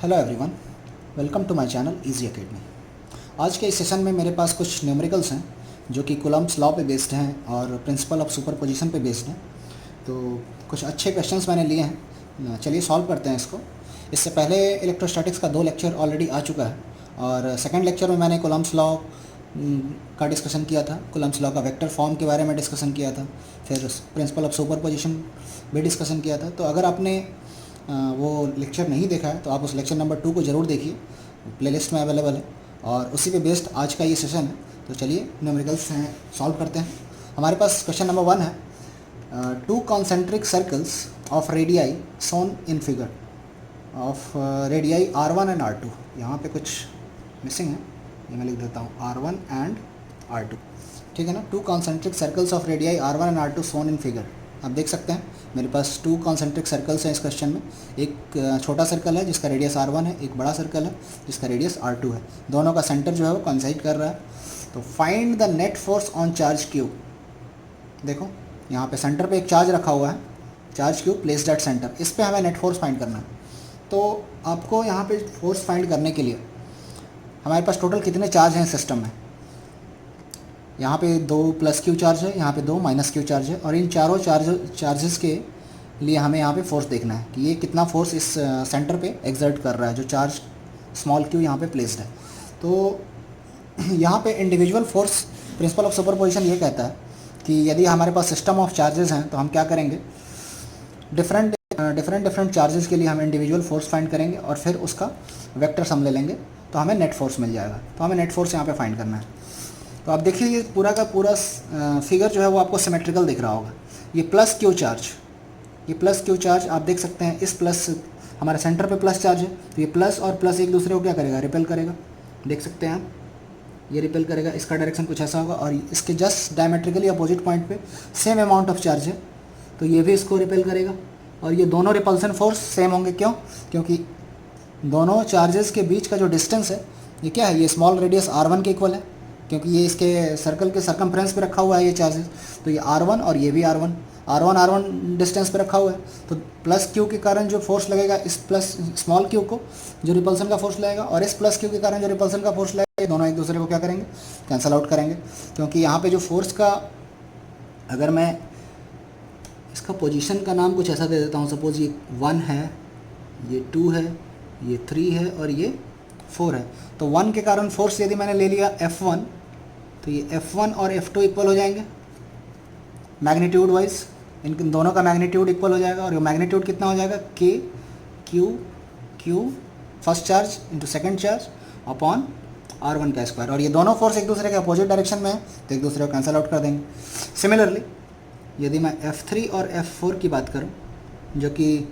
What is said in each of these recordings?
Hello everyone, welcome to my channel easy academy. आज के इस सेशन में मेरे पास कुछ न्यूमेरिकल्स हैं जो कि कूलम्ब्स लॉ पे बेस्ड हैं और प्रिंसिपल ऑफ सुपरपोजिशन पे बेस्ड हैं। तो कुछ अच्छे क्वेश्चंस मैंने लिए हैं, चलिए सॉल्व करते हैं इसको। इससे पहले इलेक्ट्रोस्टैटिक्स का 2 लेक्चर ऑलरेडी आ चुका है और सेकेंड लेक्चर में मैंने कूलम्ब्स लॉ का डिस्कशन किया था, कूलम्ब्स लॉ का वेक्टर फॉर्म के बारे में डिस्कशन किया था, फिर प्रिंसिपल ऑफ सुपरपोजिशन भी डिस्कशन किया था। तो अगर आपने वो लेक्चर नहीं देखा है तो आप उस लेक्चर नंबर 2 को ज़रूर देखिए, प्लेलिस्ट में अवेलेबल है और उसी पे बेस्ड आज का ये सेशन है। तो चलिए न्यूमेरिकल्स हैं सॉल्व करते हैं। हमारे पास क्वेश्चन नंबर 1 है, 2 concentric circles of radii shown in figure of radii R1 and R2। यहाँ पे कुछ मिसिंग है, ये मैं लिख देता हूँ R1 एंड R2, ठीक है ना। 2 concentric circles of radii R1 and R2 shown in figure. आप देख सकते हैं मेरे पास 2 कॉन्सेंट्रिक सर्कल्स हैं इस क्वेश्चन में। एक छोटा सर्कल है जिसका रेडियस R1 है, एक बड़ा सर्कल है जिसका रेडियस R2 है। दोनों का सेंटर जो है वो कोइंसाइड कर रहा है। तो find the net force on charge Q. देखो यहाँ पे सेंटर पे एक चार्ज रखा हुआ है, charge Q placed at centre, इस पर हमें नेट फोर्स फाइंड करना है। तो आपको यहाँ पे फोर्स फाइंड करने के लिए हमारे पास टोटल कितने चार्ज हैं सिस्टम में। यहाँ पे 2 प्लस क्यू चार्ज है, यहाँ पे 2 माइनस क्यू चार्ज है और इन चारों चार्जेस के लिए हमें यहाँ पे फोर्स देखना है कि ये कितना फोर्स इस सेंटर पे एक्सर्ट कर रहा है जो चार्ज स्मॉल क्यू यहाँ पे प्लेस्ड है। तो यहाँ पे individual force, principle of superposition ये कहता है कि यदि हमारे पास सिस्टम ऑफ चार्जेस हैं तो हम क्या करेंगे, डिफरेंट चार्जेस के लिए हम इंडिविजुअल फोर्स फाइंड करेंगे और फिर उसका वेक्टर सम ले लेंगे तो हमें नेट फोर्स मिल जाएगा। तो हमें नेट फोर्स यहाँ पे फाइंड करना है। तो आप देखिए ये पूरा का पूरा फिगर जो है वो आपको सिमेट्रिकल दिख रहा होगा। ये प्लस क्यू चार्ज आप देख सकते हैं, इस प्लस हमारे सेंटर पे प्लस चार्ज है तो ये प्लस और प्लस एक दूसरे को क्या करेगा, रिपेल करेगा। देख सकते हैं आप, ये रिपेल करेगा, इसका डायरेक्शन कुछ ऐसा होगा और इसके जस्ट डायमेट्रिकली अपोजिट पॉइंट पे सेम अमाउंट ऑफ चार्ज है तो ये भी इसको रिपेल करेगा और ये दोनों रिपल्सन फोर्स सेम होंगे। क्यों? क्योंकि दोनों चार्जेस के बीच का जो डिस्टेंस है ये क्या है, ये स्मॉल रेडियस R1 के इक्वल है क्योंकि ये इसके सर्कल के सर्कमफ्रेंस पे रखा हुआ है ये चार्जेस। तो ये R1 और ये भी R1 डिस्टेंस पे रखा हुआ है। तो प्लस क्यू के कारण जो फोर्स लगेगा इस प्लस स्मॉल क्यू को, जो रिपल्सन का फोर्स लगेगा, और इस प्लस क्यू के कारण जो रिपल्सन का फोर्स लगेगा, ये दोनों एक दूसरे को क्या करेंगे, कैंसल आउट करेंगे। क्योंकि यहाँ पे जो फोर्स का, अगर मैं इसका पोजीशन का नाम कुछ ऐसा दे देता हूँ, सपोज ये 1 है, ये 2 है, ये 3 है और ये 4 है। तो 1 के कारण फोर्स यदि मैंने ले लिया F1 तो ये F1 और F2 इक्वल हो जाएंगे मैग्नीट्यूड वाइज, इन दोनों का मैग्नीट्यूड इक्वल हो जाएगा। और ये मैग्नीट्यूड कितना हो जाएगा, K Q first charge into second charge upon R1 का स्क्वायर। और ये दोनों फोर्स एक दूसरे के अपोजिट डायरेक्शन में है तो एक दूसरे को कैंसिल आउट कर देंगे। सिमिलरली यदि मैं F3 और F4 की बात करूं, जो कि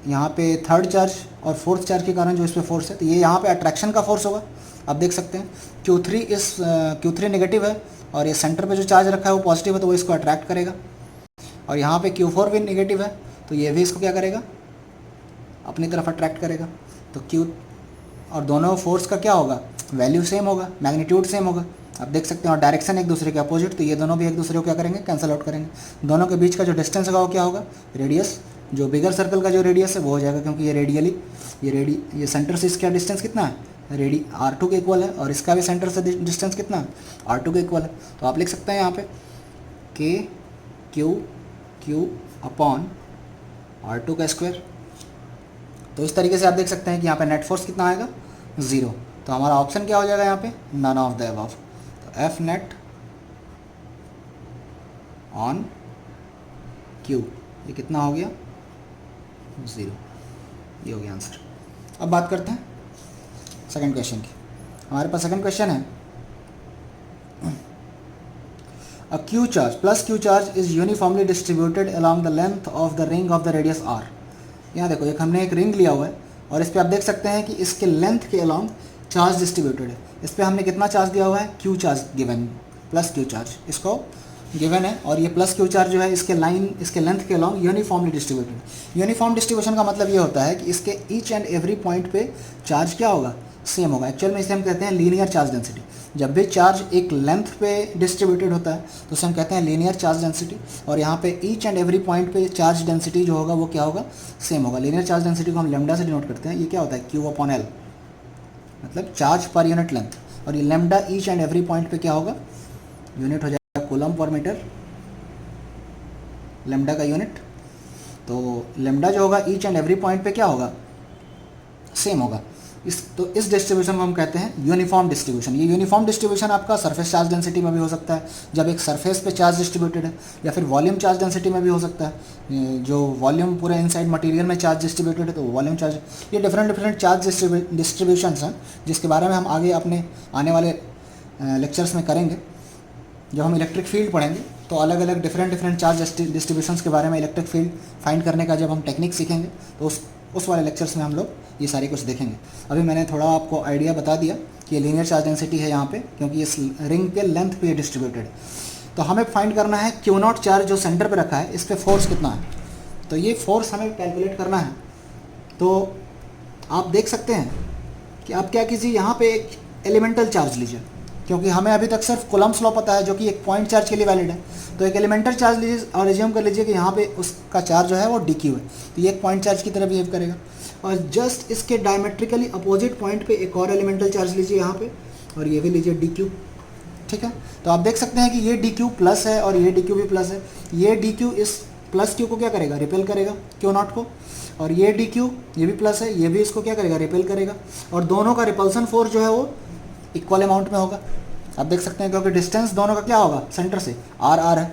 यहाँ पे थर्ड चार्ज और फोर्थ चार्ज के कारण जो इस पर फोर्स है, तो ये यहाँ पे अट्रैक्शन का फोर्स होगा। आप देख सकते हैं Q3 नेगेटिव है और ये सेंटर पे जो चार्ज रखा है वो पॉजिटिव है तो वो इसको अट्रैक्ट करेगा। और यहाँ पे Q4 भी नेगेटिव है तो ये भी इसको क्या करेगा, अपनी तरफ अट्रैक्ट करेगा। तो Q और दोनों फोर्स का क्या होगा, वैल्यू सेम होगा, मैग्नीट्यूड सेम होगा। आप देख सकते हैं और डायरेक्शन एक दूसरे के अपोजिट, तो ये दोनों भी एक दूसरे को क्या करेंगे, कैंसिल आउट करेंगे। दोनों के बीच का जो डिस्टेंस होगा वो क्या होगा, रेडियस, जो बिगर सर्कल का जो रेडियस है वो हो जाएगा क्योंकि ये रेडियली ये सेंटर से इसका डिस्टेंस कितना है, R2 के इक्वल है और इसका भी सेंटर से डिस्टेंस कितना है, R2 के इक्वल है। तो आप लिख सकते हैं यहाँ पे Q अपॉन R2 का स्क्वायर। तो इस तरीके से आप देख सकते हैं कि यहाँ पे नेट फोर्स कितना आएगा, 0। तो हमारा ऑप्शन क्या हो जाएगा यहाँ पे, नन ऑफ द अबव। तो F नेट ऑन Q ये कितना हो गया, 0। ये हो गया आंसर। अब बात करते हैं सेकंड क्वेश्चन की। हमारे पास सेकंड क्वेश्चन है, अ Q charge plus Q charge is uniformly distributed along the length of the ring of the radius R। यहाँ देखो हमने एक रिंग लिया हुआ है और इस पर आप देख सकते हैं कि इसके लेंथ के अलॉन्ग चार्ज डिस्ट्रीब्यूटेड है। इस पर हमने कितना चार्ज दिया हुआ है, Q charge given, plus Q charge. इसको गिवन है और ये प्लस क्यू चार्ज जो है इसके लाइन इसके लेंथ के along uniformly distributed. Uniform distribution का मतलब ये होता है कि इसके ईच एंड एवरी पॉइंट पे चार्ज क्या होगा, सेम होगा। एक्चुअल में इसे हम कहते हैं लीनियर चार्ज डेंसिटी। जब भी चार्ज एक लेंथ पे डिस्ट्रीब्यूटेड होता है तो उसे हम कहते हैं लीनियर चार्ज डेंसिटी, और यहाँ पे ईच एंड एवरी पॉइंट पे चार्ज डेंसिटी जो होगा वो क्या होगा, सेम होगा। लीनियर चार्ज डेंसिटी को हम लैम्डा से डिनोट करते हैं। ये क्या होता है, क्यू अपॉन एल, मतलब चार्ज पर यूनिट लेंथ, और ये lambda each and every point पे क्या होगा, यूनिट हो जाएगा कूलम पर मीटर, लैम्डा का यूनिट। तो लैम्डा जो होगा ईच एंड एवरी पॉइंट पे क्या होगा, सेम होगा। इस डिस्ट्रीब्यूशन को हम कहते हैं यूनिफॉर्म डिस्ट्रीब्यूशन। ये यूनिफॉर्म डिस्ट्रीब्यूशन आपका सरफेस चार्ज डेंसिटी में भी हो सकता है, जब एक सरफेस पे चार्ज डिस्ट्रीब्यूटेड है, या फिर वॉल्यूम चार्ज डेंसिटी में भी हो सकता है, जो वॉल्यूम पूरे इनसाइड मटेरियल में चार्ज डिस्ट्रीब्यूटेड है तो वॉल्यूम चार्ज। ये डिफरेंट चार्ज डिस्ट्रीब्यूशंस हैं जिसके बारे में हम आगे अपने आने वाले लेक्चर्स में करेंगे। जब हम इलेक्ट्रिक फील्ड पढ़ेंगे तो अलग अलग डिफरेंट चार्ज डिस्ट्रीब्यूशंस के बारे में, इलेक्ट्रिक फील्ड फाइंड करने का जब हम टेक्निक सीखेंगे तो उस वाले लेक्चर्स में हम लोग ये सारे कुछ देखेंगे। अभी मैंने थोड़ा आपको आइडिया बता दिया कि ये लीनियर चार्ज डेंसिटी है यहाँ पे, क्योंकि इस रिंग के लेंथ पे डिस्ट्रीब्यूटेड है। तो हमें फाइंड करना है क्यू नॉट चार्ज जो सेंटर पे रखा है, इस पर फोर्स कितना है। तो ये फोर्स हमें कैलकुलेट करना है। तो आप देख सकते हैं कि आप क्या कीजिए, यहाँ पे एक एलिमेंटल चार्ज लीजिए, क्योंकि हमें अभी तक सिर्फ कूलम्ब्स लॉ पता है जो कि एक पॉइंट चार्ज के लिए वैलिड है। तो एक एलिमेंटल चार्ज लीजिए और एज्यूम कर लीजिए कि यहाँ पे उसका चार्ज जो है वो DQ है, तो ये एक पॉइंट चार्ज की तरह बिहेव करेगा। और जस्ट इसके डायमेट्रिकली अपोजिट पॉइंट पे एक और एलिमेंटल चार्ज लीजिए यहाँ पे, और ये भी लीजिए DQ, ठीक है। तो आप देख सकते हैं कि ये DQ प्लस है और ये DQ भी प्लस है। ये DQ इस प्लस Q को क्या करेगा, रिपेल करेगा Q नॉट को, और ये DQ ये भी प्लस है, ये भी इसको क्या करेगा, रिपेल करेगा, और दोनों का रिपल्सन फोर्स जो है वो इक्वल अमाउंट में होगा। आप देख सकते हैं क्योंकि डिस्टेंस दोनों का क्या होगा, सेंटर से R है।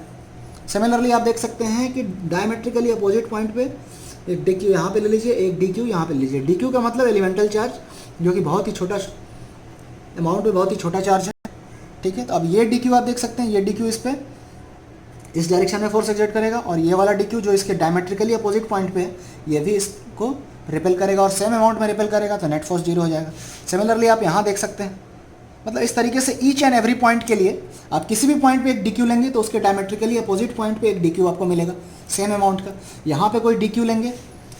सिमिलरली आप देख सकते हैं कि डायमेट्रिकली अपोजिट पॉइंट पे एक DQ यहाँ पे ले लीजिए, एक DQ यहाँ पे लीजिए। DQ का मतलब एलिमेंटल चार्ज, जो कि बहुत ही छोटा अमाउंट में बहुत ही छोटा चार्ज है, ठीक है। तो अब ये DQ आप देख सकते हैं, ये DQ इस पे इस डायरेक्शन में फोर्स एक्सर्ट करेगा, और ये वाला DQ जो इसके डायमेट्रिकली अपोजिट पॉइंट पे है ये भी इसको रिपेल करेगा और सेम अमाउंट में रिपेल करेगा, तो नेट फोर्स 0 हो जाएगा। सिमिलरली आप यहाँ देख सकते हैं, मतलब इस तरीके से ईच एंड एवरी पॉइंट के लिए आप किसी भी पॉइंट पे एक DQ लेंगे तो उसके डायमेट्रिकली अपोजिट पॉइंट पे एक DQ आपको मिलेगा सेम अमाउंट का। यहाँ पे कोई DQ लेंगे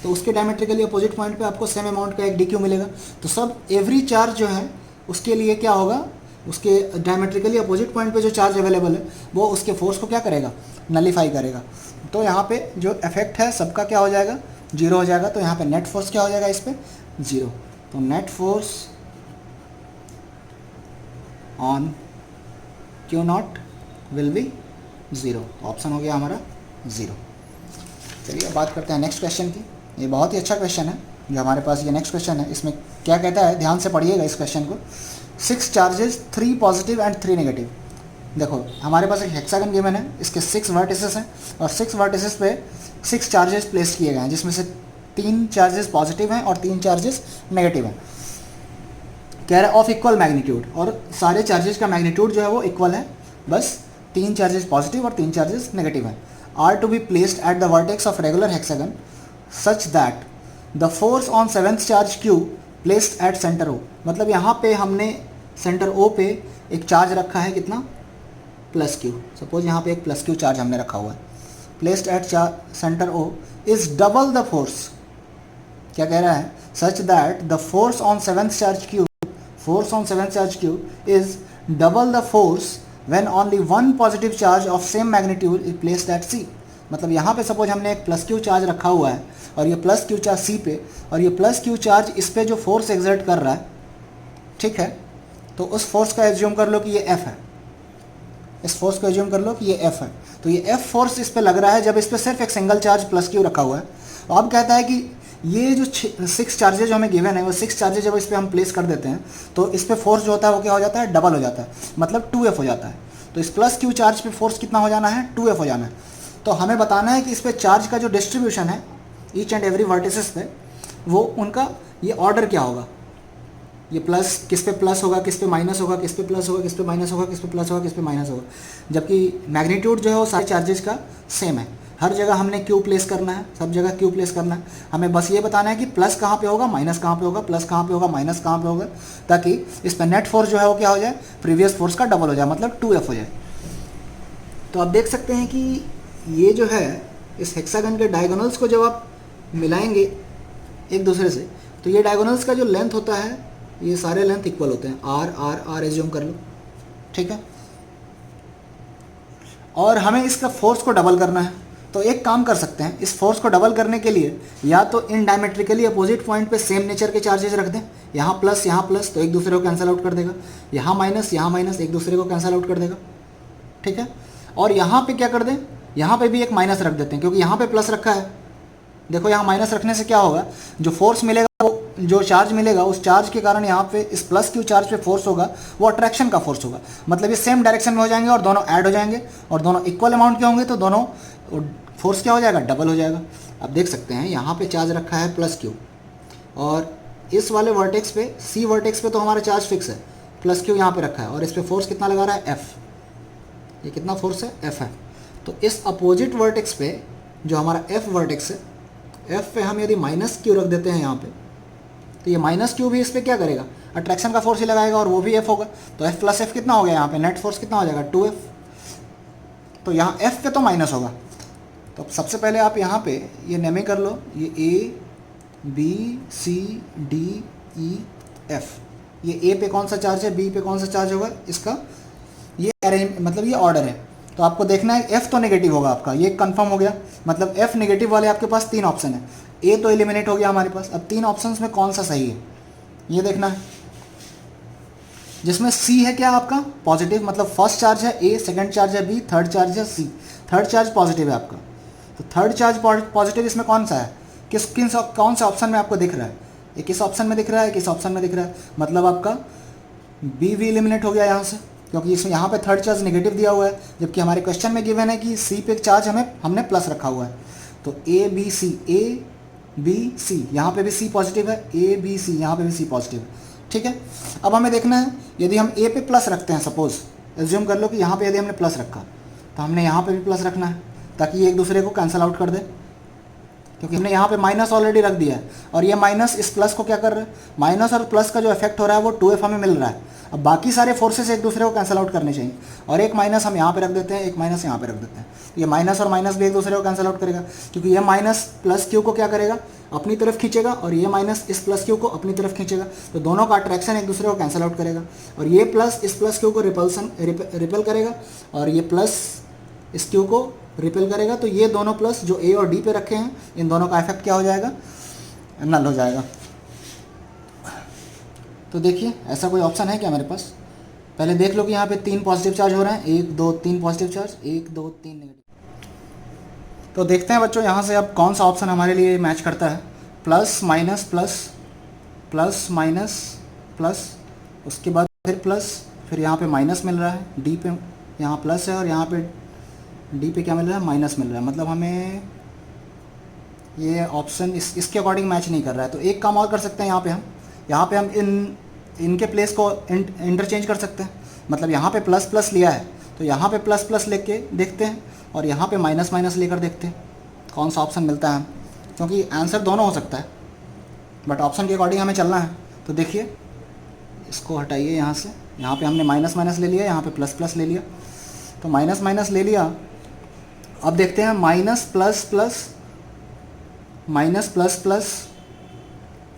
तो उसके डायमेट्रिकली अपोजिट पॉइंट पे आपको सेम अमाउंट का एक DQ मिलेगा। तो सब एवरी चार्ज जो है उसके लिए क्या होगा, उसके डायमेट्रिकली अपोजिट पॉइंट पे जो चार्ज अवेलेबल है वो उसके फोर्स को क्या करेगा, नलीफाई करेगा। तो यहाँ पे जो इफेक्ट है सबका क्या हो जाएगा, 0 हो जाएगा। तो यहाँ पे नेट फोर्स क्या हो जाएगा, इस पर 0। तो net force on Q not will be 0। Option हो गया हमारा 0। चलिए अब बात करते हैं नेक्स्ट क्वेश्चन की। ये बहुत ही अच्छा क्वेश्चन है जो हमारे पास ये नेक्स्ट क्वेश्चन है। इसमें क्या कहता है, ध्यान से पढ़िएगा इस क्वेश्चन को। 6 चार्जेस, 3 पॉजिटिव एंड 3 नेगेटिव। देखो हमारे पास एक हेक्सागन गिवन है, इसके 6 वर्टिसेस हैं और 6 वर्टिसेस पे 6 चार्जेस प्लेस किए गए हैं, जिसमें से 3 चार्जेस पॉजिटिव हैं और 3 चार्जेस नेगेटिव हैं। कह रहा है ऑफ इक्वल मैग्नीट्यूड, और सारे चार्जेस का मैग्नीट्यूड जो है वो इक्वल है, बस 3 चार्जेस पॉजिटिव और 3 चार्जेस नेगेटिव हैं। Are to be placed at the vertex of regular hexagon such that the force on 7th charge Q placed at centre O। मतलब यहाँ पे हमने सेंटर O पे एक चार्ज रखा है, कितना, प्लस Q। सपोज यहाँ पे एक प्लस Q चार्ज हमने रखा हुआ है, placed at centre O is double the force. क्या कह रहा है, सच that the force on 7th charge Q, force on 7th charge Q is double the force when only one positive charge of same magnitude is placed at C। मतलब यहाँ पे suppose हमने एक plus Q charge रखा हुआ है और ये प्लस Q चार्ज C पे, और ये प्लस Q चार्ज इस पे जो फोर्स एक्सर्ट कर रहा है, ठीक है, तो उस फोर्स का एज्यूम कर लो कि ये F है। इस फोर्स को एज्यूम कर लो कि ये F है। तो ये F फोर्स इस पे लग रहा है जब इस पे सिर्फ एक सिंगल चार्ज प्लस Q रखा हुआ है। और अब कहता है कि ये जो 6 चार्जेज जो हमें गिवन है वो 6 चार्जेज जब इस पर हम प्लेस कर देते हैं तो इस पर फोर्स जो होता है वो क्या हो जाता है, डबल हो जाता है, मतलब 2F हो जाता है। तो इस प्लस Q चार्ज पे फोर्स कितना हो जाना है, 2F हो जाना है। तो हमें बताना है कि इस पर चार्ज का जो डिस्ट्रीब्यूशन है ईच एंड एवरी वर्टिसेस पे, वो उनका ये ऑर्डर क्या होगा, ये प्लस किस पे प्लस होगा, किस पे माइनस होगा, किस पे प्लस होगा, किस पे माइनस होगा, किस पे प्लस होगा, किस पे माइनस होगा। जबकि मैग्नीट्यूड जो है वो सारे चार्जेस का सेम है, हर जगह हमने Q प्लेस करना है, सब जगह Q प्लेस करना है। हमें बस ये बताना है कि प्लस कहाँ पे होगा, माइनस कहाँ पे होगा, प्लस कहाँ पे होगा, माइनस कहाँ पे होगा, ताकि इस पर नेट फोर्स जो है वो क्या हो जाए, प्रीवियस फोर्स का डबल हो जाए, मतलब 2F हो जाए। तो आप देख सकते हैं कि ये जो है इस हेक्सागन के डायगोनल्स को जब आप मिलाएंगे एक दूसरे से तो ये डायगोनल्स का जो लेंथ होता है ये सारे लेंथ इक्वल होते हैं, आर आर आर एज्यूम कर लो, ठीक है। और हमें इसका फोर्स को डबल करना है, तो एक काम कर सकते हैं, इस फोर्स को डबल करने के लिए या तो इन डायमेट्रिकली अपोजिट पॉइंट पे सेम नेचर के चार्जेस रख दें, यहाँ प्लस तो एक दूसरे को कैंसिल आउट कर देगा, यहाँ माइनस एक दूसरे को कैंसिल आउट कर देगा, ठीक है। और यहाँ पे क्या कर दें, यहाँ पे भी एक माइनस रख देते हैं क्योंकि यहाँ पे प्लस रखा है। देखो यहाँ माइनस रखने से क्या होगा, जो फोर्स मिलेगा वो जो चार्ज मिलेगा उस चार्ज के कारण यहाँ पे इस प्लस क्यू चार्ज पे फोर्स होगा वो अट्रैक्शन का फोर्स होगा, मतलब ये सेम डायरेक्शन में हो जाएंगे और दोनों ऐड हो जाएंगे और दोनों इक्वल अमाउंट के होंगे तो दोनों फोर्स क्या हो जाएगा, डबल हो जाएगा। अब देख सकते हैं यहाँ पे चार्ज रखा है प्लस क्यू और इस वाले वर्टेक्स पे सी वर्टेक्स पे तो हमारा चार्ज फिक्स है, प्लस क्यू यहाँ पे रखा है और इस पर फोर्स कितना लगा रहा है, एफ। ये कितना फोर्स है, एफ है। तो इस अपोजिट वर्टेक्स पे जो हमारा एफ वर्टेक्स है, एफ पे हम यदि माइनस क्यू रख देते हैं यहाँ पे तो ये माइनस क्यू भी इस पर क्या करेगा, अट्रैक्शन का फोर्स ही लगाएगा और वो भी एफ होगा। तो एफ प्लस एफ कितना हो गया, यहाँ पे नेट फोर्स कितना हो जाएगा, 2F। तो यहाँ एफ पे तो माइनस होगा, तो सबसे पहले आप यहाँ पे ये नेमिंग कर लो, ये A B C D E F। ये A पे कौन सा चार्ज है, B पे कौन सा चार्ज होगा, इसका ये अरेंज मतलब ये ऑर्डर है। तो आपको देखना है F तो नेगेटिव होगा आपका, ये कंफर्म हो गया, मतलब F नेगेटिव वाले आपके पास 3 ऑप्शन है, A तो एलिमिनेट हो गया हमारे पास। अब 3 ऑप्शंस में कौन सा सही है ये देखना है, जिसमें C है क्या आपका पॉजिटिव, मतलब फर्स्ट चार्ज है A, सेकंड चार्ज है B, थर्ड चार्ज है C, थर्ड चार्ज पॉजिटिव है आपका। तो थर्ड चार्ज पॉजिटिव इसमें कौन सा है, कौन से ऑप्शन में आपको दिख रहा है, ये किस ऑप्शन में दिख रहा है, किस ऑप्शन में दिख रहा है, मतलब आपका B भी एलिमिनेट हो गया यहाँ से क्योंकि इसमें यहाँ पे थर्ड चार्ज नेगेटिव दिया हुआ है, जबकि हमारे क्वेश्चन में गिवन है कि C पे चार्ज हमने प्लस रखा हुआ है। तो A B C यहाँ पे भी C पॉजिटिव है, A B C यहाँ पे भी C पॉजिटिव है, ठीक है। अब हमें देखना है यदि हम A पे प्लस रखते हैं, सपोज एज्यूम कर लो कि यहाँ पे यदि हमने प्लस रखा तो हमने यहाँ पे भी प्लस रखना है ताकि ये एक दूसरे को कैंसिल आउट कर दे, क्योंकि हमने यहाँ पे माइनस ऑलरेडी रख दिया है और ये माइनस इस प्लस को क्या कर रहा है, माइनस और प्लस का जो इफेक्ट हो रहा है वो 2F हमें मिल रहा है। अब बाकी सारे फोर्सेस एक दूसरे को कैंसिल आउट करने चाहिए और एक माइनस हम यहाँ पे रख देते हैं, एक माइनस यहाँ पे रख देते हैं। ये माइनस और माइनस भी एक दूसरे को कैंसिल आउट करेगा क्योंकि ये माइनस प्लस क्यू को क्या करेगा, अपनी तरफ खींचेगा और ये माइनस इस प्लस क्यू को अपनी तरफ खींचेगा, तो दोनों का अट्रैक्शन एक दूसरे को कैंसिल आउट करेगा और ये प्लस इस प्लस क्यू को रिपेल करेगा और ये प्लस इस क्यू को रिपेल करेगा। तो ये दोनों प्लस जो A और D पे रखे हैं इन दोनों का इफेक्ट क्या हो जाएगा, नल हो जाएगा। तो देखिए ऐसा कोई ऑप्शन है क्या मेरे पास, पहले देख लो कि यहाँ पे 3 पॉजिटिव चार्ज हो रहे हैं, 1 2 3 पॉजिटिव चार्ज, 1 2 3 नेगेटिव। तो देखते हैं बच्चों यहाँ से अब कौन सा ऑप्शन हमारे लिए मैच करता है, plus minus plus plus minus plus, उसके बाद फिर प्लस, फिर यहाँ पे माइनस मिल रहा है, D पे यहाँ प्लस है और यहाँ पे D पे क्या मिल रहा है, माइनस मिल रहा है, मतलब हमें ये ऑप्शन इसके अकॉर्डिंग मैच नहीं कर रहा है। तो एक काम और कर सकते हैं, यहाँ पे हम इनके प्लेस को इंटरचेंज कर सकते हैं, मतलब यहाँ पे प्लस प्लस लिया है तो यहाँ पे प्लस प्लस लेके देखते हैं और यहाँ पे माइनस माइनस लेकर देखते हैं कौन सा ऑप्शन मिलता है, क्योंकि आंसर दोनों हो सकता है बट ऑप्शन के अकॉर्डिंग हमें चलना है। तो देखिए इसको हटाइए यहाँ से, यहाँ पे हमने माइनस माइनस ले लिया, यहाँ पे प्लस प्लस ले लिया, तो माइनस माइनस ले लिया। अब देखते हैं minus plus plus minus plus plus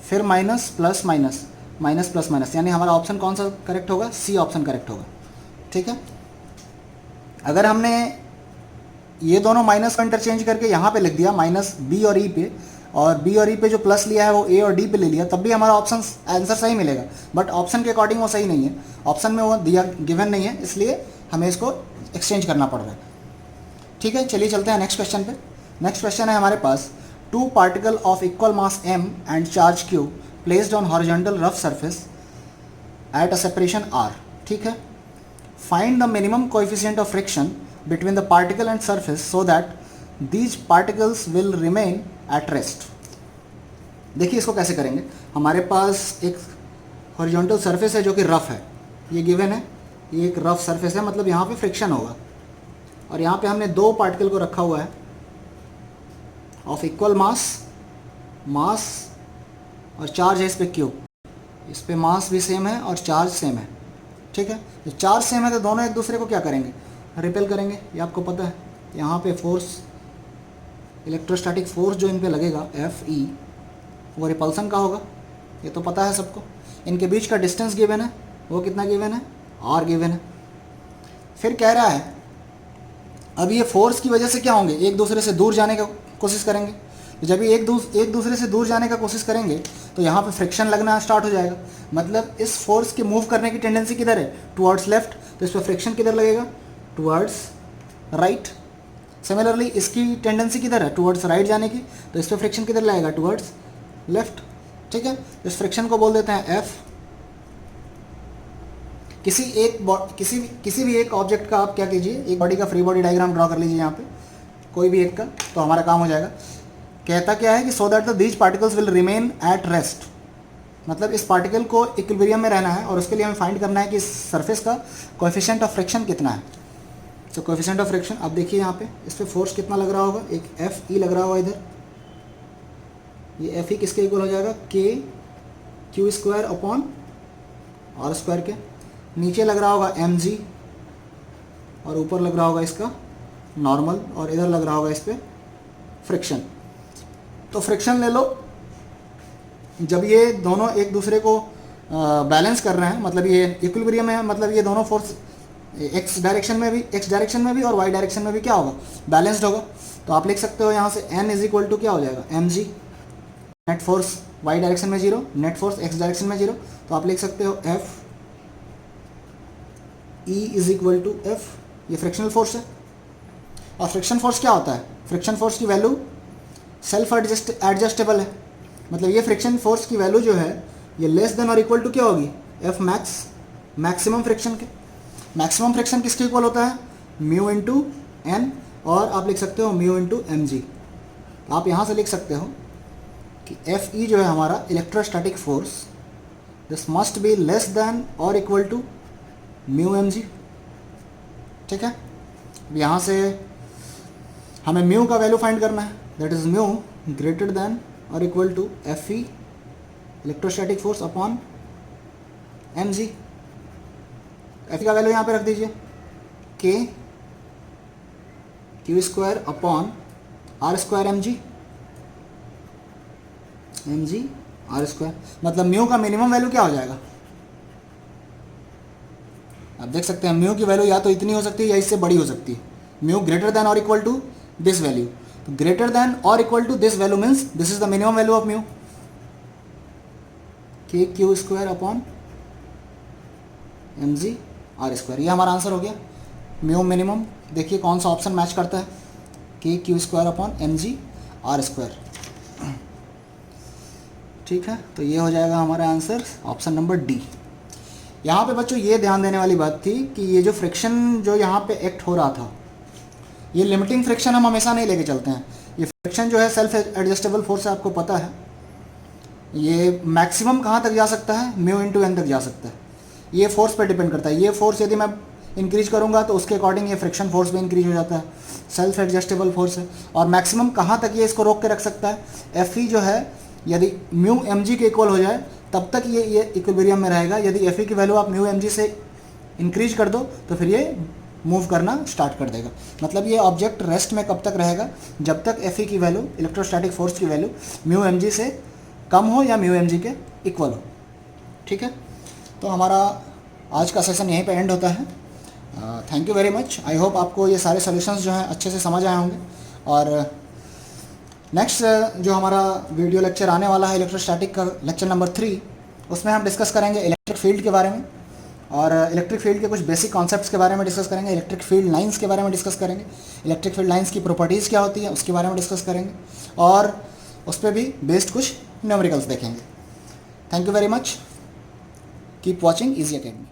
फिर minus plus minus minus plus minus, यानी हमारा ऑप्शन कौन सा करेक्ट होगा, C ऑप्शन करेक्ट होगा, ठीक है। अगर हमने ये दोनों माइनस को इंटरचेंज करके यहाँ पे लिख दिया माइनस B और E पे, और B और E पे जो प्लस लिया है वो A और D पे ले लिया, तब भी हमारा ऑप्शन आंसर सही मिलेगा, बट ऑप्शन के अकॉर्डिंग वो सही नहीं है, ऑप्शन में वो दिया गिवन नहीं है, इसलिए हमें इसको एक्सचेंज करना पड़ रहा है, ठीक है। चलिए चलते हैं नेक्स्ट क्वेश्चन पे। नेक्स्ट क्वेश्चन है हमारे पास, 2 particle of equal mass M and charge Q placed on horizontal rough surface at a separation R, ठीक है। Find the minimum coefficient of friction between the particle and surface so that these particles will remain at rest. देखिए इसको कैसे करेंगे, हमारे पास एक horizontal surface है जो कि रफ है, ये गिवन है, ये एक रफ सरफेस है, मतलब यहाँ पे फ्रिक्शन होगा और यहाँ पे हमने 2 पार्टिकल को रखा हुआ है ऑफ इक्वल मास और चार्ज है इस पे Q, इस पे मास भी सेम है और चार्ज सेम है, ठीक है। तो चार्ज सेम है तो दोनों एक दूसरे को क्या करेंगे, रिपेल करेंगे, ये आपको पता है। यहाँ पे फोर्स, इलेक्ट्रोस्टैटिक फोर्स जो इन पे लगेगा Fe, वो रिपल्सन का होगा, ये तो पता है सबको। इनके बीच का डिस्टेंस गिवन है, वो कितना गिवन है, r गिवन है। फिर कह रहा है अब ये फोर्स की वजह से क्या होंगे, एक दूसरे से दूर जाने का कोशिश करेंगे। तो जब ये एक दूसरे से दूर जाने का कोशिश करेंगे तो यहाँ पे फ्रिक्शन लगना स्टार्ट हो जाएगा। मतलब इस फोर्स के मूव करने की टेंडेंसी किधर है, टुवर्ड्स लेफ्ट, तो इस पर फ्रिक्शन किधर लगेगा, टुवर्ड्स राइट। सिमिलरली इसकी टेंडेंसी किधर है, टुवर्ड्स राइट जाने की, तो इस पर फ्रिक्शन किधर लगेगा, टुवर्ड्स लेफ्ट। ठीक है, इस फ्रिक्शन को बोल देते हैं F। किसी भी एक ऑब्जेक्ट का आप क्या कीजिए, एक बॉडी का फ्री बॉडी डायग्राम ड्रॉ कर लीजिए यहाँ पे, कोई भी एक का, तो हमारा काम हो जाएगा। कहता क्या है कि so that the these particles will remain at rest, मतलब इस पार्टिकल को इक्विलिब्रियम में रहना है और उसके लिए हमें फाइंड करना है कि इस सरफेस का कोएफिशिएंट ऑफ फ्रिक्शन कितना है। तो कोएफिशिएंट ऑफ फ्रिक्शन, अब देखिए यहाँ पे इस पर फोर्स कितना लग रहा होगा, एक Fe लग रहा होगा इधर, ये Fe किसके इक्वल हो जाएगा, KQ² अपॉन R² के। नीचे लग रहा होगा mg और ऊपर लग रहा होगा इसका नॉर्मल, और इधर लग रहा होगा इस पर फ्रिक्शन। तो फ्रिक्शन ले लो, जब ये दोनों एक दूसरे को बैलेंस कर रहे हैं, मतलब ये इक्विलिब्रियम में है, मतलब ये दोनों फोर्स x डायरेक्शन में भी और y डायरेक्शन में भी क्या होगा, बैलेंस्ड होगा। तो आप लिख सकते हो यहाँ से n इज इक्वल टू क्या हो जाएगा, mg, net force y direction में 0, नेट फोर्स x डायरेक्शन में 0, तो आप लिख सकते हो F E is equal to F, ये फ्रिक्शनल फोर्स है। और फ्रिक्शन फोर्स क्या होता है, फ्रिक्शन फोर्स की वैल्यू सेल्फ एडजस्टेबल है, मतलब ये फ्रिक्शन फोर्स की वैल्यू जो है ये लेस देन और इक्वल टू क्या होगी, F मैक्स, मैक्सिमम फ्रिक्शन के। मैक्सिमम फ्रिक्शन किसके इक्वल होता है, म्यू इंटू एन, और आप लिख सकते हो म्यू इंटू mg। आप यहाँ से लिख सकते हो कि Fe जो है हमारा electrostatic force, this must be less than और इक्वल टू म्यू mg। ठीक है, यहाँ से हमें म्यू का वैल्यू फाइंड करना है, that is mu greater than और equal to Fe electrostatic force upon mg। Fe का वैल्यू यहाँ पे रख दीजिए, KQ² upon R² mg R²। मतलब म्यू का मिनिमम वैल्यू क्या हो जाएगा, आप देख सकते हैं म्यू की वैल्यू या तो इतनी हो सकती है या इससे बड़ी हो सकती है। म्यू ग्रेटर देन और इक्वल टू दिस वैल्यू, तो ग्रेटर देन और equal to this value means this is the minimum value of mu, KQ² upon mg R²। ये हमारा आंसर हो गया, म्यू मिनिमम। देखिए कौन सा ऑप्शन मैच करता है, KQ² अपॉन mg R²। ठीक है, तो ये हो जाएगा हमारा आंसर ऑप्शन नंबर डी। यहाँ पे बच्चों ये ध्यान देने वाली बात थी कि ये जो फ्रिक्शन जो यहाँ पे एक्ट हो रहा था, ये लिमिटिंग फ्रिक्शन हम हमेशा नहीं लेके चलते हैं। ये फ्रिक्शन जो है सेल्फ एडजस्टेबल फोर्स है, आपको पता है। ये मैक्सिमम कहाँ तक जा सकता है, म्यू इंटू एन तक जा सकता है। ये फोर्स पे डिपेंड करता है। ये फोर्स यदि मैं इंक्रीज करूँगा तो उसके अकॉर्डिंग ये फ्रिक्शन फोर्स भी इंक्रीज हो जाता है, सेल्फ एडजस्टेबल फोर्स है। और मैक्सिमम कहाँ तक ये इसको रोक के रख सकता है, Fe जो है यदि म्यू mg के इक्वल हो जाए तब तक ये इक्विलिब्रियम में रहेगा। यदि Fe की वैल्यू आप म्यू mg से इंक्रीज कर दो तो फिर ये मूव करना स्टार्ट कर देगा। मतलब ये ऑब्जेक्ट रेस्ट में कब तक रहेगा, जब तक Fe की वैल्यू, इलेक्ट्रोस्टैटिक फोर्स की वैल्यू म्यू mg से कम हो या म्यू mg के इक्वल हो। ठीक है, तो हमारा आज का सेशन यहीं पे एंड होता है। Thank you very much. I hope आपको ये सारे सॉल्यूशंस जो हैं अच्छे से समझ आए होंगे। और नेक्स्ट जो हमारा वीडियो लेक्चर आने वाला है इलेक्ट्रोस्टैटिक का, लेक्चर नंबर 3, उसमें हम डिस्कस करेंगे इलेक्ट्रिक फील्ड के बारे में, और इलेक्ट्रिक फील्ड के कुछ बेसिक कॉन्सेप्ट्स के बारे में डिस्कस करेंगे। इलेक्ट्रिक फील्ड लाइंस के बारे में डिस्कस करेंगे, इलेक्ट्रिक फील्ड लाइंस की प्रॉपर्टीज़ क्या होती है उसके बारे में डिस्कस करेंगे, और उस पर भी बेस्ड कुछ न्यूमेरिकल्स देखेंगे। Thank you very much. Keep watching easy academy.